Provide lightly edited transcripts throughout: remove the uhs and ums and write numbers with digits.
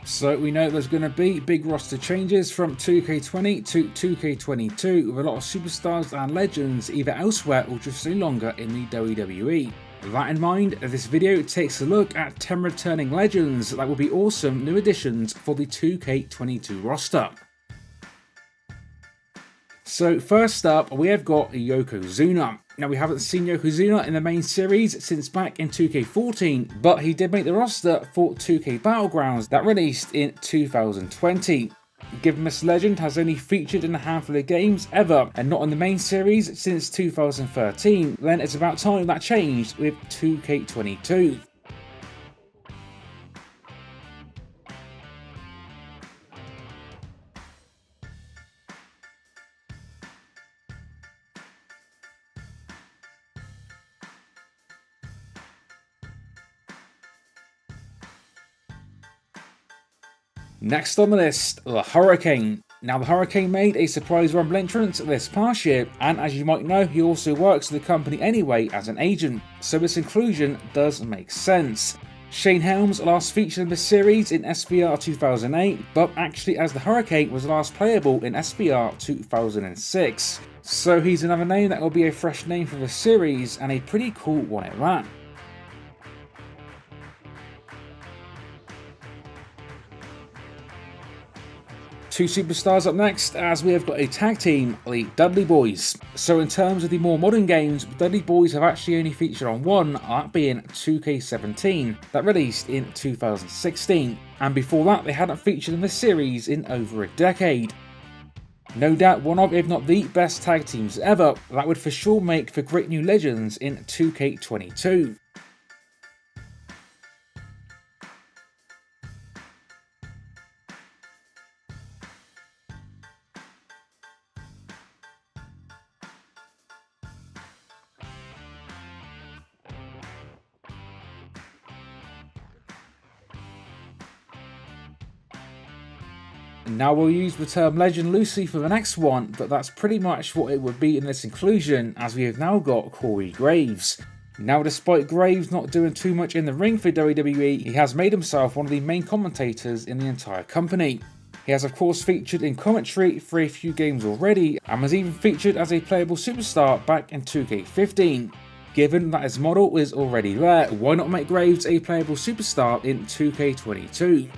So we know there's going to be big roster changes from 2K20 to 2K22 with a lot of superstars and legends either elsewhere or just no longer in the WWE. With that in mind, this video takes a look at 10 returning legends that will be awesome new additions for the 2K22 roster. So first up, we have got Yokozuna. Now we haven't seen Yokozuna in the main series since back in 2K14, but he did make the roster for 2K Battlegrounds that released in 2020. Given this legend has only featured in a handful of games ever and not in the main series since 2013, then it's about time that changed with 2K22. Next on the list, the Hurricane. Now the Hurricane made a surprise Rumble entrance this past year, and as you might know, he also works for the company anyway as an agent, so this inclusion does make sense. Shane Helms last featured in the series in SVR 2008, but actually as the Hurricane was last playable in SVR 2006. So he's another name that will be a fresh name for the series, and a pretty cool one at that. Two superstars up next, as we have got a tag team, the Dudley Boys. So in terms of the more modern games, the Dudley Boys have actually only featured on one, that being 2K17, that released in 2016. And before that, they hadn't featured in this series in over a decade. No doubt one of, if not the best tag teams ever, that would for sure make for great new legends in 2K22. Now we'll use the term legend loosely for the next one, but that's pretty much what it would be in this inclusion, as we have now got Corey Graves. Now despite Graves not doing too much in the ring for WWE, he has made himself one of the main commentators in the entire company. He has of course featured in commentary for a few games already, and was even featured as a playable superstar back in 2K15. Given that his model is already there, why not make Graves a playable superstar in 2K22?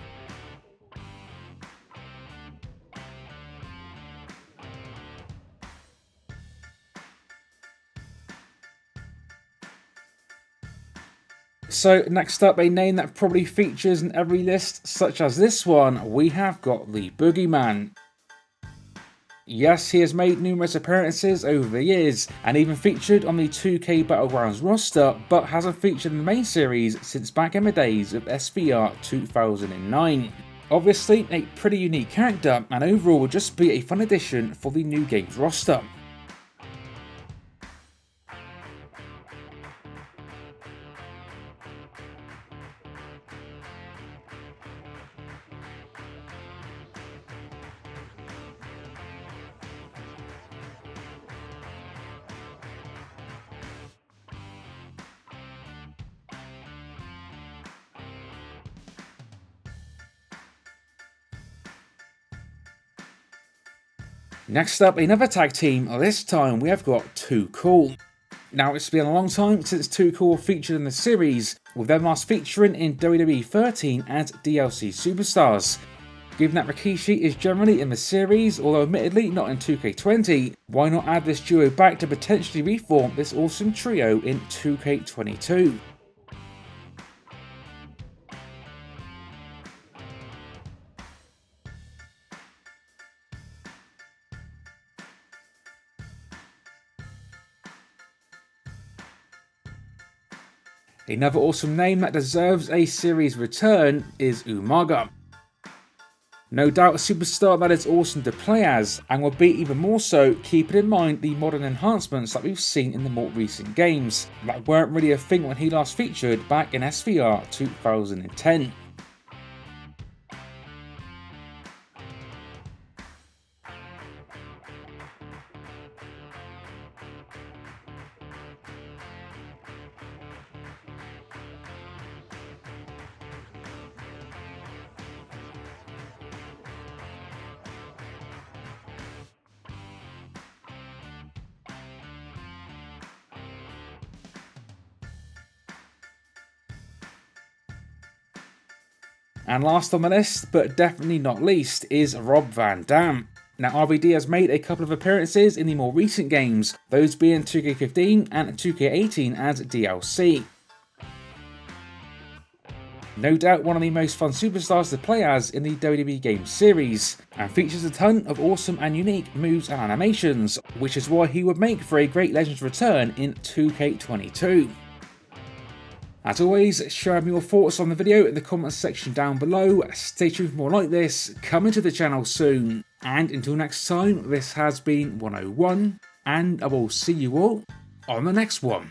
So next up, a name that probably features in every list such as this one, we have got the Boogeyman. Yes, he has made numerous appearances over the years and even featured on the 2K Battlegrounds roster, but hasn't featured in the main series since back in the days of SVR 2009. Obviously a pretty unique character, and overall would just be a fun addition for the new game's roster. Next up, another tag team. This time we have got Too Cool. Now it's been a long time since Too Cool featured in the series, with them last featuring in WWE 13 as DLC Superstars. Given that Rikishi is generally in the series, although admittedly not in 2K20, why not add this duo back to potentially reform this awesome trio in 2K22? Another awesome name that deserves a series return is Umaga. No doubt a superstar that is awesome to play as, and will be even more so keeping in mind the modern enhancements that we've seen in the more recent games, that weren't really a thing when he last featured back in SVR 2010. And last on the list, but definitely not least, is Rob Van Dam. Now RVD has made a couple of appearances in the more recent games, those being 2K15 and 2K18 as DLC. No doubt one of the most fun superstars to play as in the WWE game series, and features a ton of awesome and unique moves and animations, which is why he would make for a great Legends return in 2K22. As always, share your thoughts on the video in the comments section down below. Stay tuned for more like this coming to the channel soon. And until next time, this has been 101, and I will see you all on the next one.